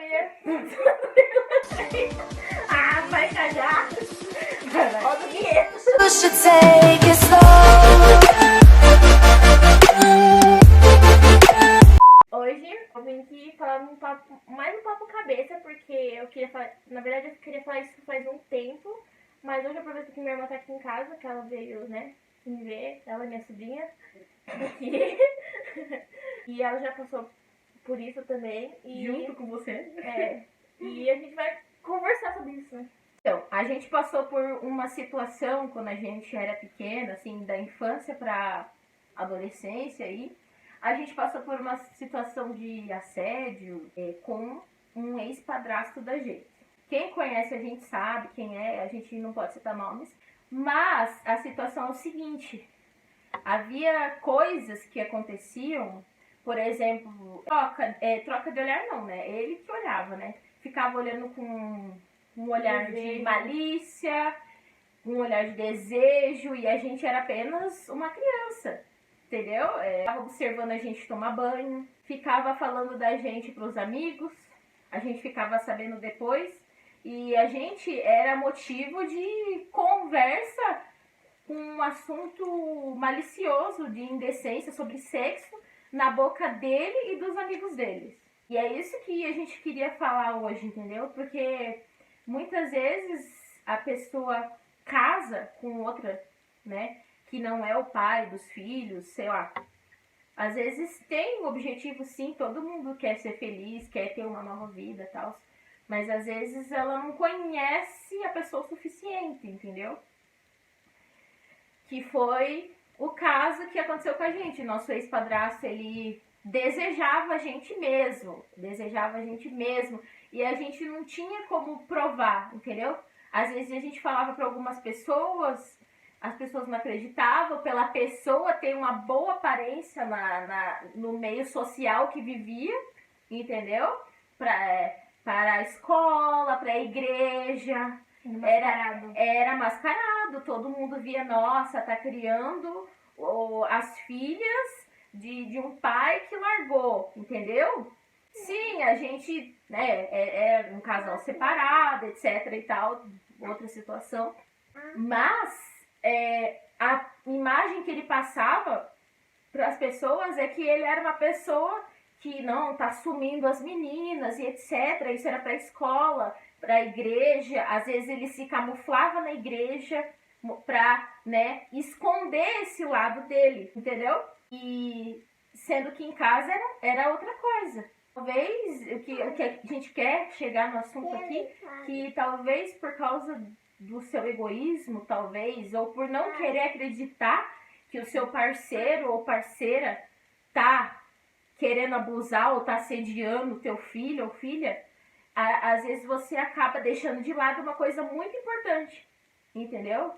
minha. Ah, vai cagar. Roda o vinheta. You should take it slow. Hoje eu vim aqui falar mais um papo cabeça, porque eu queria falar, na verdade eu queria falar isso faz um tempo, mas hoje eu aproveito que minha irmã tá aqui em casa, que ela veio, né, me ver, ela é minha sobrinha, aqui, e ela já passou por isso também. E, junto com você. E a gente vai conversar sobre isso, né? Então, a gente passou por uma situação quando a gente era pequena, assim, da infância pra adolescência aí. A gente passou por uma situação de assédio com um ex-padrasto da gente. Quem conhece a gente sabe quem é, a gente não pode citar nomes. Mas a situação é o seguinte, havia coisas que aconteciam, por exemplo, troca de olhar não, né? Ele que olhava, né? Ficava olhando com um olhar de malícia, um olhar de desejo, e a gente era apenas uma criança. Entendeu? Ficava observando a gente tomar banho, ficava falando da gente pros amigos, a gente ficava sabendo depois, e a gente era motivo de conversa com um assunto malicioso de indecência sobre sexo na boca dele e dos amigos deles. E é isso que a gente queria falar hoje, entendeu? Porque muitas vezes a pessoa casa com outra, né? Que não é o pai dos filhos, sei lá. Às vezes tem um objetivo, sim, todo mundo quer ser feliz, quer ter uma nova vida e tal. Mas às vezes ela não conhece a pessoa o suficiente, entendeu? Que foi o caso que aconteceu com a gente. Nosso ex-padrasto, ele desejava a gente mesmo. E a gente não tinha como provar, entendeu? Às vezes a gente falava para algumas pessoas, as pessoas não acreditavam, pela pessoa ter uma boa aparência no meio social que vivia, entendeu? Para a escola, para a igreja. Era mascarado, todo mundo via, nossa, tá criando as filhas de um pai que largou, entendeu? Sim, a gente, né, é um casal separado, etc e tal, outra situação, mas a imagem que ele passava para as pessoas é que ele era uma pessoa que não tá sumindo as meninas e etc. Isso era para a escola, para a igreja. Às vezes ele se camuflava na igreja para, né, esconder esse lado dele, entendeu? E sendo que em casa era outra coisa. Talvez o que a gente quer chegar no assunto aqui, que talvez por causa do seu egoísmo, talvez, ou por não querer acreditar que o seu parceiro ou parceira tá querendo abusar ou tá assediando o teu filho ou filha, às vezes você acaba deixando de lado uma coisa muito importante, entendeu?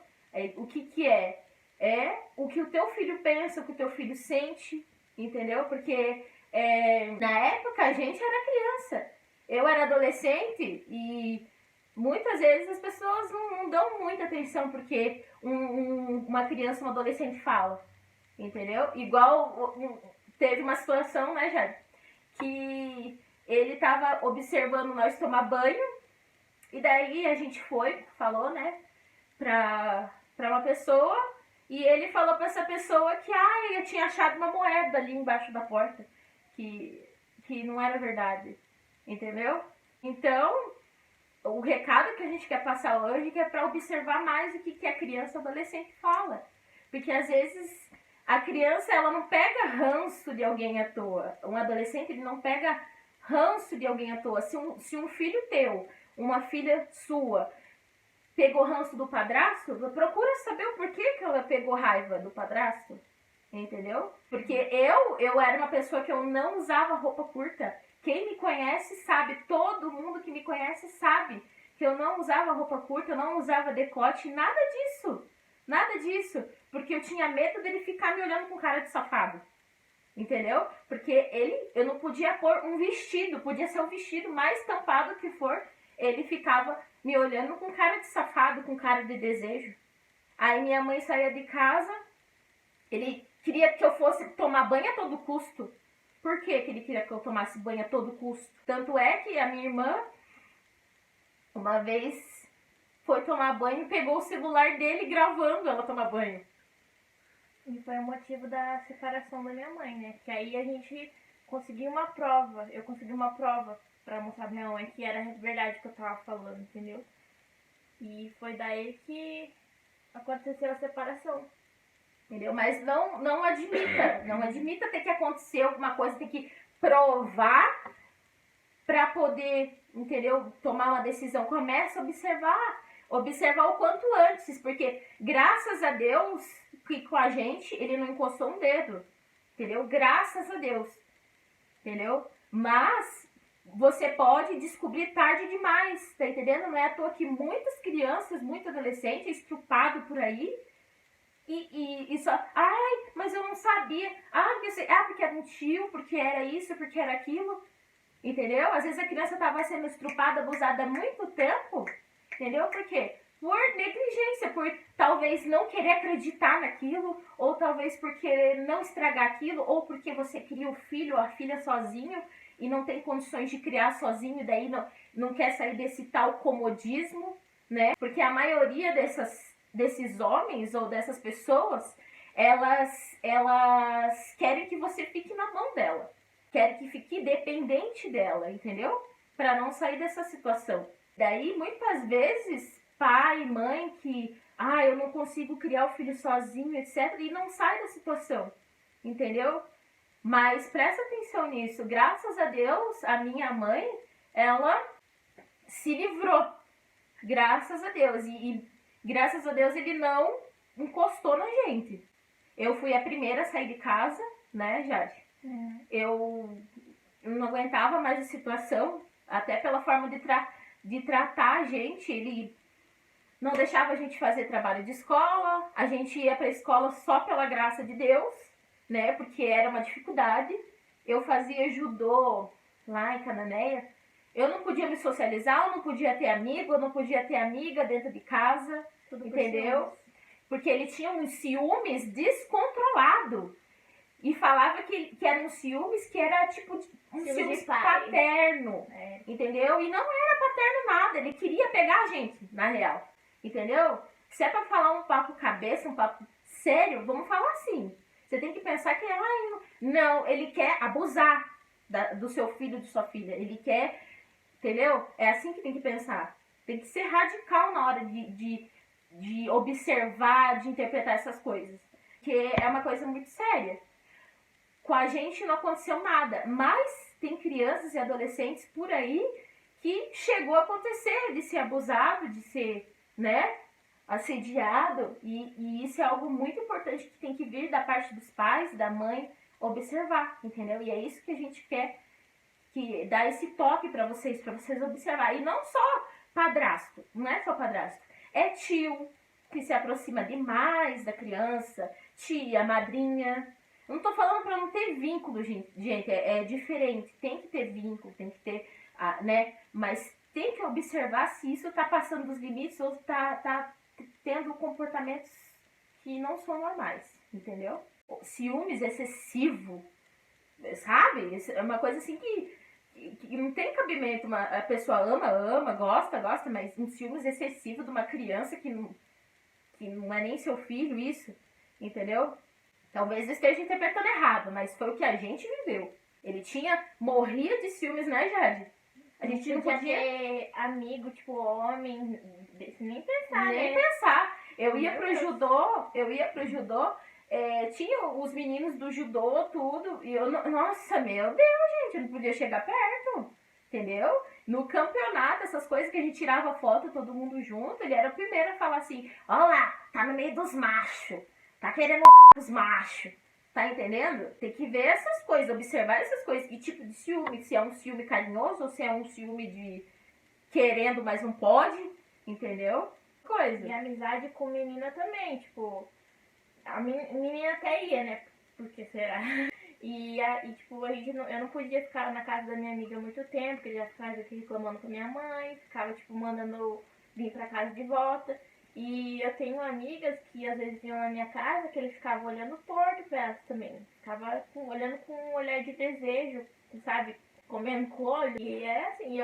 O que é? É o que o teu filho pensa, o que o teu filho sente, entendeu? Porque na época a gente era criança, eu era adolescente e muitas vezes as pessoas não dão muita atenção porque uma criança, um adolescente fala, entendeu? Igual teve uma situação, né, Jade, que ele tava observando nós tomar banho e daí a gente falou, né, pra uma pessoa e ele falou pra essa pessoa que ele tinha achado uma moeda ali embaixo da porta, que não era verdade, entendeu? Então, o recado que a gente quer passar hoje é para observar mais o que a criança e o adolescente fala. Porque às vezes a criança ela não pega ranço de alguém à toa. Um adolescente ele não pega ranço de alguém à toa. Se um filho teu, uma filha sua, pegou ranço do padrasto, procura saber o porquê que ela pegou raiva do padrasto. Entendeu? Porque eu era uma pessoa que eu não usava roupa curta. Quem me conhece sabe, todo mundo que me conhece sabe que eu não usava roupa curta, eu não usava decote, nada disso, porque eu tinha medo dele ficar me olhando com cara de safado, entendeu? Porque eu não podia pôr um vestido, podia ser o vestido mais tampado que for, ele ficava me olhando com cara de safado, com cara de desejo. Aí minha mãe saía de casa, ele queria que eu fosse tomar banho a todo custo. Por que ele queria que eu tomasse banho a todo custo? Tanto é que a minha irmã, uma vez, foi tomar banho e pegou o celular dele gravando ela tomar banho. E foi o motivo da separação da minha mãe, né? Que aí a gente conseguiu uma prova. Eu consegui uma prova pra mostrar pra minha mãe que era verdade o que eu tava falando, entendeu? E foi daí que aconteceu a separação. Entendeu? Mas não admita ter que acontecer alguma coisa, ter que provar pra poder, entendeu? Tomar uma decisão. Começa a observar o quanto antes, porque graças a Deus que com a gente ele não encostou um dedo, entendeu? Graças a Deus, entendeu? Mas você pode descobrir tarde demais, tá entendendo? Não é à toa que muitas crianças, muitos adolescentes é estrupado por aí e só, ai, mas eu não sabia, porque era um tio, porque era isso, porque era aquilo, entendeu? Às vezes a criança estava sendo estrupada, abusada há muito tempo, entendeu? Por quê? Por negligência, por talvez não querer acreditar naquilo, ou talvez por querer não estragar aquilo, ou porque você cria o filho ou a filha sozinho e não tem condições de criar sozinho, e daí não quer sair desse tal comodismo, né? Porque a maioria desses homens ou dessas pessoas, elas querem que você fique na mão dela, querem que fique dependente dela, entendeu? Para não sair dessa situação. Daí, muitas vezes, pai, mãe que, eu não consigo criar o filho sozinho, etc. E não sai da situação, entendeu? Mas presta atenção nisso. Graças a Deus, a minha mãe, ela se livrou. Graças a Deus. E graças a Deus ele não encostou na gente. Eu fui a primeira a sair de casa, né, Jade? Eu não aguentava mais a situação, até pela forma de tratar a gente. Ele não deixava a gente fazer trabalho de escola, a gente ia para a escola só pela graça de Deus, né? Porque era uma dificuldade. Eu fazia judô lá em Cananéia. Eu não podia me socializar, eu não podia ter amigo, eu não podia ter amiga dentro de casa, tudo entendeu? Porque ele tinha uns ciúmes descontrolado. E falava que eram ciúmes que era tipo um ciúmes paterno, entendeu? E não era paterno nada, ele queria pegar a gente, na real, entendeu? Se é pra falar um papo cabeça, um papo sério, vamos falar assim. Você tem que pensar que, não, ele quer abusar do seu filho, de sua filha, ele quer, entendeu? É assim que tem que pensar. Tem que ser radical na hora de observar, de interpretar essas coisas, porque é uma coisa muito séria. Com a gente não aconteceu nada, mas tem crianças e adolescentes por aí que chegou a acontecer de ser abusado, de ser, né, assediado, e isso é algo muito importante que tem que vir da parte dos pais, da mãe, observar, entendeu? E é isso que a gente quer, que dá esse toque para vocês observar. E não só padrasto, não é só padrasto, é tio que se aproxima demais da criança, tia, madrinha. Não tô falando pra não ter vínculo, gente, é diferente, tem que ter vínculo, tem que ter, né, mas tem que observar se isso tá passando dos limites ou tá tendo comportamentos que não são normais, entendeu? Ciúmes excessivo, sabe? É uma coisa assim que não tem cabimento. A pessoa ama, gosta, mas um ciúmes excessivo de uma criança que não é nem seu filho, isso, entendeu? Talvez eu esteja interpretando errado, mas foi o que a gente viveu. Ele morria de ciúmes, né, Jade? A gente não podia ter amigo, tipo, homem, nem pensar, nem né? pensar. Eu ia pro judô, tinha os meninos do judô, tudo, e nossa, meu Deus, gente, eu não podia chegar perto, entendeu? No campeonato, essas coisas que a gente tirava foto, todo mundo junto, ele era o primeiro a falar assim, ó lá, tá no meio dos machos. Tá querendo os machos, tá entendendo? Tem que ver essas coisas, observar essas coisas. Que tipo de ciúme, se é um ciúme carinhoso ou se é um ciúme de querendo, mas não pode, entendeu? Coisa. E amizade com menina também, tipo, a menina até ia, né? Porque será? E tipo, eu não podia ficar na casa da minha amiga muito tempo, porque ele já ficava aqui reclamando com a minha mãe, ficava, tipo, mandando vir pra casa de volta. E eu tenho amigas que às vezes iam na minha casa que ele ficava olhando torto pra elas também. Ficava olhando com um olhar de desejo, sabe? Comendo com o olho. E é assim,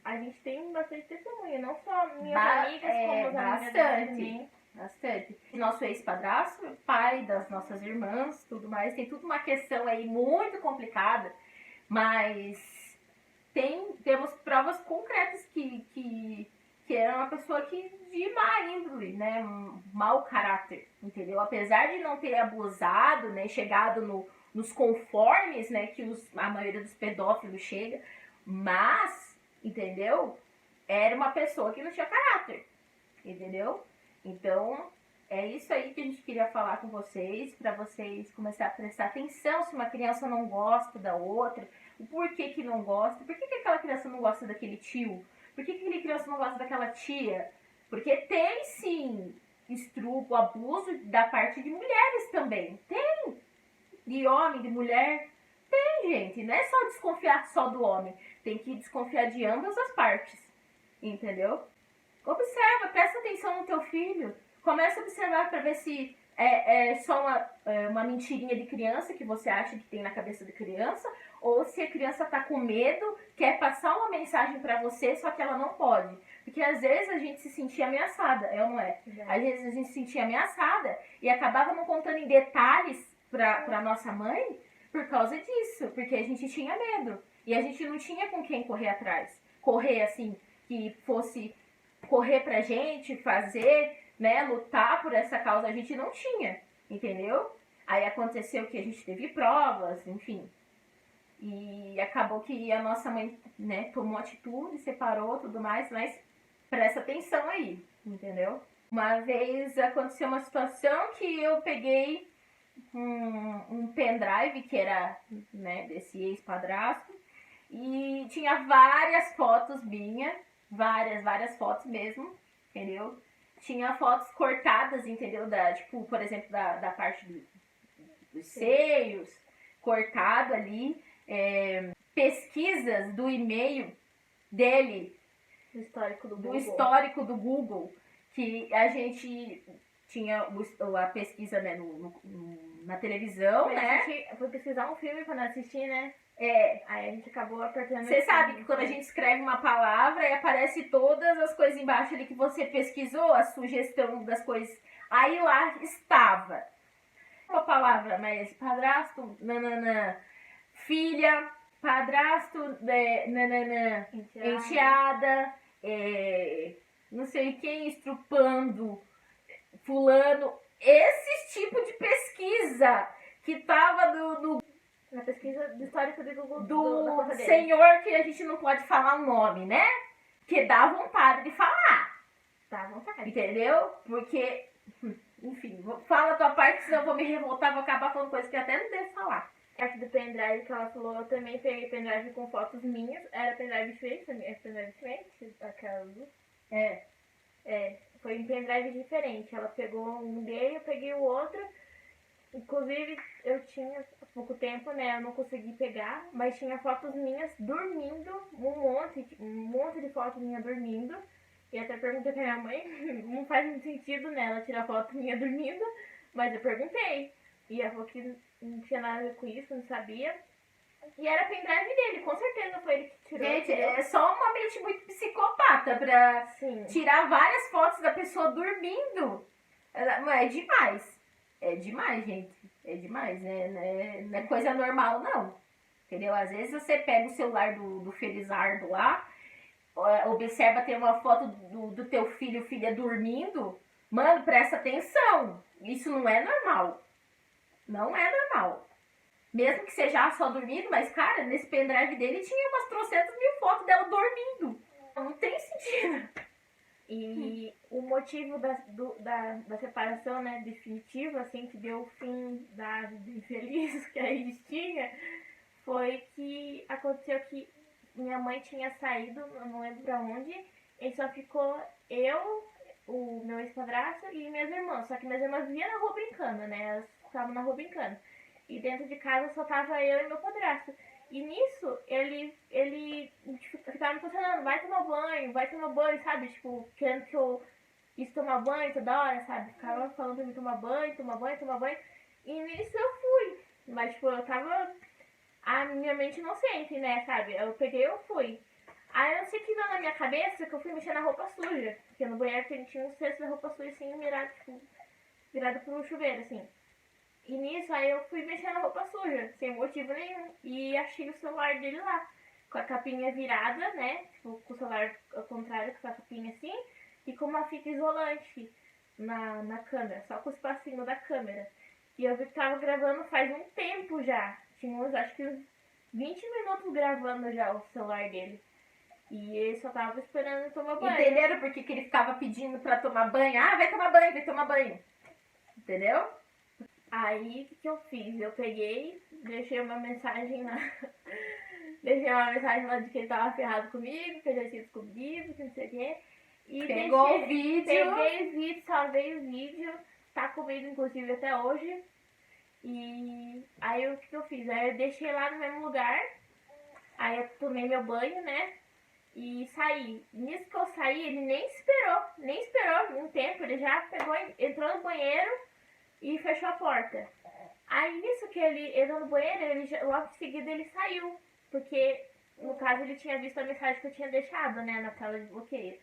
a gente tem bastante testemunha, não só minhas amigas, como as amigas dela também. Bastante. Nosso ex-padrasto, pai das nossas irmãs, tudo mais, tem tudo uma questão aí muito complicada, mas temos provas concretas que era uma pessoa de má índole, né, um mau caráter, entendeu? Apesar de não ter abusado, né, chegado nos conformes, né, que a maioria dos pedófilos chega, mas, entendeu? Era uma pessoa que não tinha caráter, entendeu? Então, é isso aí que a gente queria falar com vocês, para vocês começarem a prestar atenção se uma criança não gosta da outra, o porquê que não gosta, por que aquela criança não gosta daquele tio, por que aquela criança não gosta daquela tia, porque tem sim estrupo, abuso da parte de mulheres também, tem, de homem, de mulher, tem gente, não é só desconfiar só do homem, tem que desconfiar de ambas as partes, entendeu? Observa, presta atenção no teu filho. Começa a observar para ver se é só uma mentirinha de criança que você acha que tem na cabeça da criança, ou se a criança tá com medo, quer passar uma mensagem para você, só que ela não pode. Porque às vezes a gente se sentia ameaçada, é ou não é? Às vezes a gente se sentia ameaçada e acabava não contando em detalhes para nossa mãe por causa disso, porque a gente tinha medo. E a gente não tinha com quem correr atrás. Correr assim, que fosse correr pra gente, fazer, né, lutar por essa causa, a gente não tinha, entendeu? Aí aconteceu que a gente teve provas, enfim. E acabou que a nossa mãe, né, tomou atitude, separou, tudo mais, mas presta atenção aí, entendeu? Uma vez aconteceu uma situação que eu peguei um pendrive que era, né, desse ex-padrasto e tinha várias fotos minhas, várias fotos mesmo, entendeu? Tinha fotos cortadas, entendeu? Tipo, por exemplo, da parte dos seios, cortado ali, pesquisas do e-mail dele, Do histórico do do Google. histórico do Google, que a gente tinha a pesquisa, né, na televisão, né? A gente foi pesquisar um filme pra não assistir, né? É, Aí a gente acabou apertando. você sabe que quando a gente escreve uma palavra e aparece todas as coisas embaixo ali que você pesquisou, a sugestão das coisas, aí lá estava a palavra, mas padrasto, nananã, filha, padrasto, nananã, enteada, não sei quem, estrupando, fulano, esse tipo de pesquisa que tava na pesquisa do histórico do Google do senhor que a gente não pode falar o nome, né? Que dá vontade de falar. Dá vontade. Entendeu? Porque, enfim, fala a tua parte, senão eu vou me revoltar, vou acabar falando coisas que eu até não devo falar. A parte do pendrive que ela falou, eu também peguei pendrive com fotos minhas. Era pendrive diferente, pendrive diferente, aquela luz. Foi um pendrive diferente. Ela pegou um dele, eu peguei o outro. Inclusive, eu tinha há pouco tempo, né? Eu não consegui pegar, mas tinha fotos minhas dormindo, um monte de fotos minhas dormindo. E até perguntei pra minha mãe, não faz muito sentido, né? Ela tirar foto minha dormindo, mas eu perguntei. E ela falou que não tinha nada a ver com isso, não sabia. E era pendrive dele, com certeza foi ele que tirou. Gente, é só uma mente muito psicopata pra tirar várias fotos da pessoa dormindo. É demais. É demais, gente. É demais, né? Não é coisa normal, não. Entendeu? Às vezes você pega o celular do Felizardo lá, observa, tem uma foto do teu filho ou filha dormindo. Mano, presta atenção. Isso não é normal. Não é normal. Mesmo que seja só dormindo, mas, cara, nesse pendrive dele tinha umas 300.000 fotos dela dormindo. Não tem sentido. E o motivo da separação, né, definitiva, assim, que deu o fim da vida infeliz que a gente tinha, foi que aconteceu que minha mãe tinha saído, eu não lembro pra onde, e só ficou eu, o meu ex-padrasto e minhas irmãs. Só que minhas irmãs viviam na rua brincando, né, elas ficavam na rua brincando. E dentro de casa só tava eu e meu padrasto. E nisso, ele ficava me funcionando, vai tomar banho, sabe? Tipo, querendo que eu quis tomar banho toda hora, sabe? Ficava falando pra mim tomar banho, tomar banho, tomar banho. E nisso eu fui. Mas, tipo, eu tava... A minha mente inocente, né, sabe? Eu peguei e eu fui. Aí eu sei que deu na minha cabeça que eu fui mexer na roupa suja. Porque no banheiro tinha um cesto da roupa suja, assim, mirado, tipo, virado pro chuveiro, assim. E nisso, aí eu fui mexer na roupa suja, sem motivo nenhum. E achei o celular dele lá, com a capinha virada, né? Tipo, com o celular ao contrário, com a capinha assim. E com uma fita isolante na câmera, só com o espacinho da câmera. E eu vi que tava gravando faz um tempo já. Tinha uns, acho que uns 20 minutos gravando já o celular dele. E ele só tava esperando eu tomar banho. Entenderam por que ele ficava pedindo pra tomar banho? Ah, vai tomar banho, vai tomar banho. Entendeu? Aí, o que eu fiz? Eu peguei, deixei uma mensagem lá. Deixei uma mensagem lá de que ele tava ferrado comigo, que eu já tinha descobrido, que não sei o quê. E Pegou o vídeo. Peguei o vídeo, salvei o vídeo. Tá comigo, inclusive, até hoje. E aí, o que eu fiz? Aí eu deixei lá no mesmo lugar. Aí eu tomei meu banho, né? E saí. Nisso que eu saí, ele nem esperou um tempo. Ele já pegou, entrou no banheiro e fechou a porta. Aí nisso que ele entrou no banheiro, logo em seguida ele saiu. Porque, no caso, ele tinha visto a mensagem que eu tinha deixado, né, na tela de bloqueio.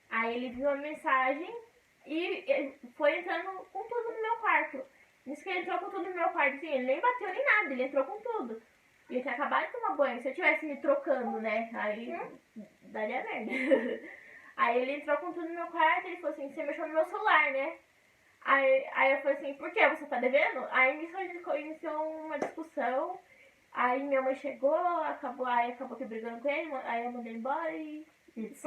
Aí ele viu a mensagem e foi entrando com tudo no meu quarto. Nisso que ele entrou com tudo no meu quarto, assim, ele nem bateu nem nada, ele entrou com tudo. E eu tinha acabado de tomar banho. Se eu tivesse me trocando, né, aí daria merda. Aí ele entrou com tudo no meu quarto e ele falou assim, você mexeu no meu celular, né? Aí eu falei assim, por que? Você tá devendo? Aí nisso a gente iniciou uma discussão. Aí minha mãe chegou, acabou que brigando com ele, aí eu mandei embora e... Etc.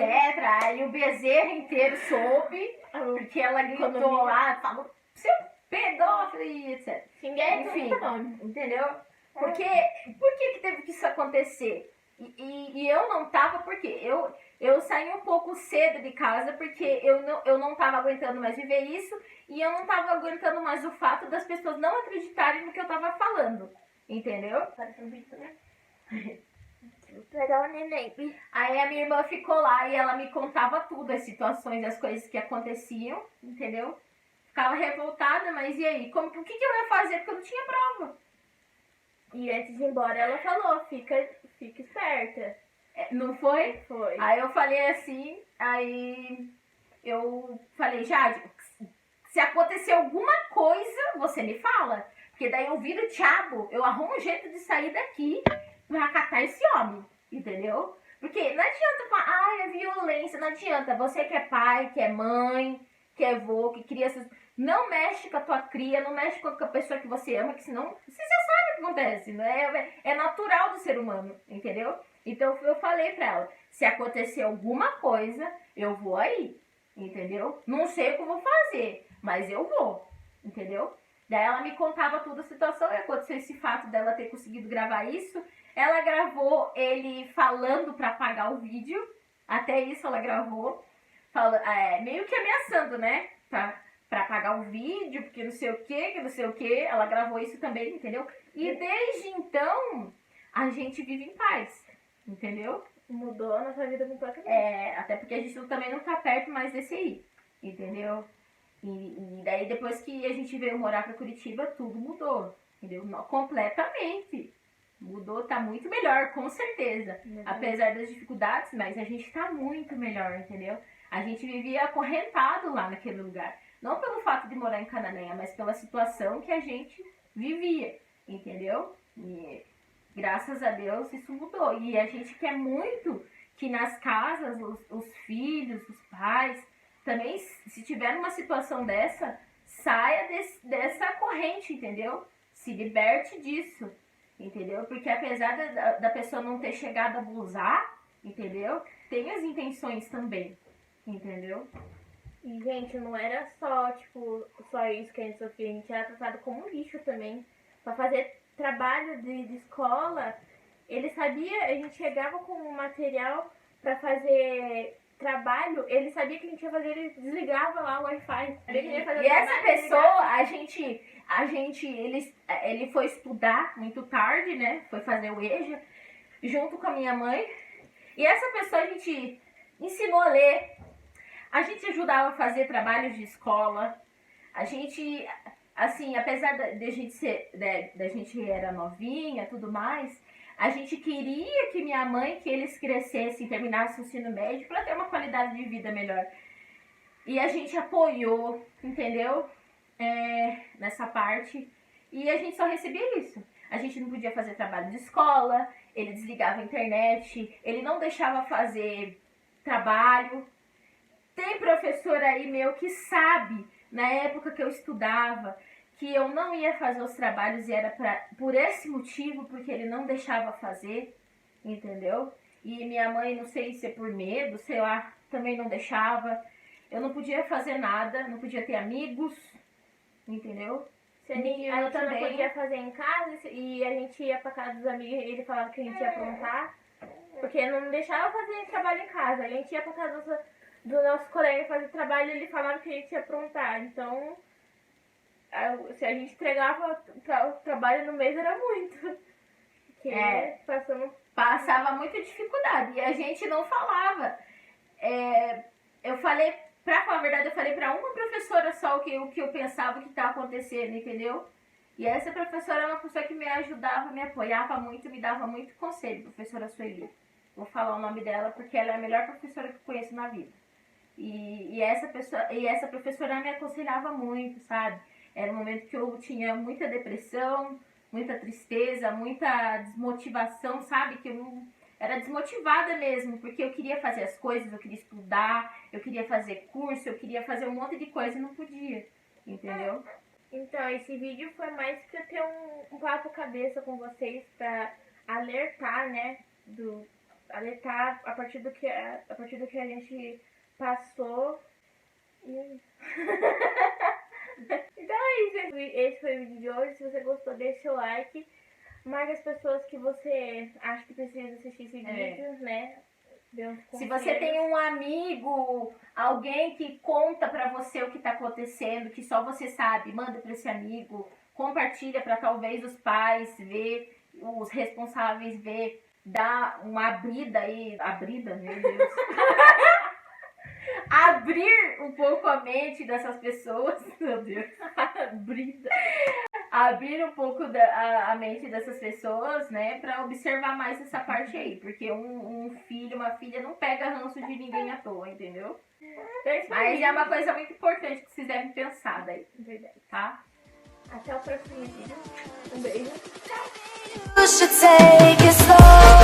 Aí o Bezerra inteiro soube, porque ela gritou lá, falou, seu pedófilo e etc. Xinguei, Enfim, nome. entendeu? Por que teve que isso acontecer? E eu não tava, porque eu saí um pouco cedo de casa, porque eu não tava aguentando mais viver isso, e eu não tava aguentando mais o fato das pessoas não acreditarem no que eu tava falando, entendeu? Vou pegar o neném. Aí a minha irmã ficou lá e ela me contava tudo, as situações, as coisas que aconteciam, entendeu? Ficava revoltada, mas e aí? O que eu ia fazer? Porque eu não tinha prova. E antes de ir embora, ela falou, fica esperta. Não foi? Foi. Aí eu falei assim, aí eu falei, Jade, se acontecer alguma coisa, você me fala. Porque daí eu viro diabo, eu arrumo um jeito de sair daqui pra catar esse homem, entendeu? Porque não adianta falar, é violência, não adianta. Você que é pai, que é mãe, que é avô, que cria essas... Não mexe com a tua cria, não mexe com a pessoa que você ama, que senão você já sabe o que acontece, não é? É natural do ser humano, entendeu? Então eu falei pra ela, se acontecer alguma coisa, eu vou aí, entendeu? Não sei o que eu vou fazer, mas eu vou, entendeu? Daí ela me contava toda a situação e aconteceu esse fato dela ter conseguido gravar isso. Ela gravou ele falando pra apagar o vídeo, até isso ela gravou, meio que ameaçando, né? Pra apagar o vídeo, porque não sei o que, ela gravou isso também, entendeu? E desde então, a gente vive em paz, entendeu? Mudou a nossa vida completamente. Até porque a gente também não tá perto mais desse aí, entendeu? E daí depois que a gente veio morar pra Curitiba, tudo mudou, entendeu? Completamente. Mudou, tá muito melhor, com certeza. Apesar das dificuldades, mas a gente tá muito melhor, entendeu? A gente vivia acorrentado lá naquele lugar. Não pelo fato de morar em Cananéia, mas pela situação que a gente vivia, entendeu? E graças a Deus isso mudou. E a gente quer muito que nas casas, os filhos, os pais, também, se tiver numa situação dessa, saia dessa corrente, entendeu? Se liberte disso, entendeu? Porque apesar da pessoa não ter chegado a abusar, entendeu? Tem as intenções também, entendeu? E, gente, não era só, só isso que a gente sofria, a gente era tratado como lixo também. Pra fazer trabalho de escola, ele sabia, a gente chegava com um material pra fazer trabalho, ele sabia que a gente ia fazer, ele desligava lá o Wi-Fi. E essa pessoa, ele foi estudar muito tarde, né? Foi fazer o EJA, junto com a minha mãe. E essa pessoa a gente ensinou a ler. A gente ajudava a fazer trabalhos de escola. A gente, assim, apesar da gente ser, da gente era novinha, tudo mais, a gente queria que minha mãe, que eles crescessem, terminassem o ensino médio para ter uma qualidade de vida melhor. E a gente apoiou, entendeu? Nessa parte. E a gente só recebia isso. A gente não podia fazer trabalho de escola, ele desligava a internet, ele não deixava fazer trabalho. Tem professor aí meu que sabe, na época que eu estudava, que eu não ia fazer os trabalhos e era por esse motivo, porque ele não deixava fazer, entendeu? E minha mãe, não sei se é por medo, sei lá, também não deixava. Eu não podia fazer nada, não podia ter amigos, entendeu? Se a gente não podia fazer em casa e a gente ia pra casa dos amigos e ele falava que a gente ia aprontar, porque não deixava fazer trabalho em casa. A gente ia pra casa do nosso colega fazer trabalho e ele falava que a gente ia aprontar. Então, se a gente entregava o trabalho no mês era muito. Porque passava muita dificuldade e a gente não falava. Eu falei, pra falar a verdade, eu falei pra uma professora só o que eu pensava que estava acontecendo, entendeu? E essa professora é uma pessoa que me ajudava, me apoiava muito, me dava muito conselho, professora Sueli. Vou falar o nome dela porque ela é a melhor professora que eu conheço na vida. E essa professora me aconselhava muito, sabe? Era um momento que eu tinha muita depressão, muita tristeza, muita desmotivação, sabe? Que eu não... Era desmotivada mesmo, porque eu queria fazer as coisas, eu queria estudar, eu queria fazer curso, eu queria fazer um monte de coisa e não podia, entendeu? Então, esse vídeo foi mais que eu ter um papo cabeça com vocês pra alertar, né? Alertar a partir do que a gente passou. Então é isso, esse foi o vídeo de hoje. Se você gostou, deixe seu like. Marque as pessoas que você acha que precisa assistir esse vídeo, né? Se você tem um amigo, alguém que conta pra você o que tá acontecendo, que só você sabe, manda pra esse amigo, compartilha pra talvez os pais ver, os responsáveis ver, dá uma abrida aí, meu Deus. Abrir um pouco a mente dessas pessoas, meu Deus. Abrir um pouco a mente dessas pessoas, né, pra observar mais essa parte aí, porque um filho, uma filha não pega ranço de ninguém à toa, entendeu? Mas é uma coisa muito importante que vocês devem pensar daí, tá? Até o próximo vídeo. Um beijo. You should take it slow.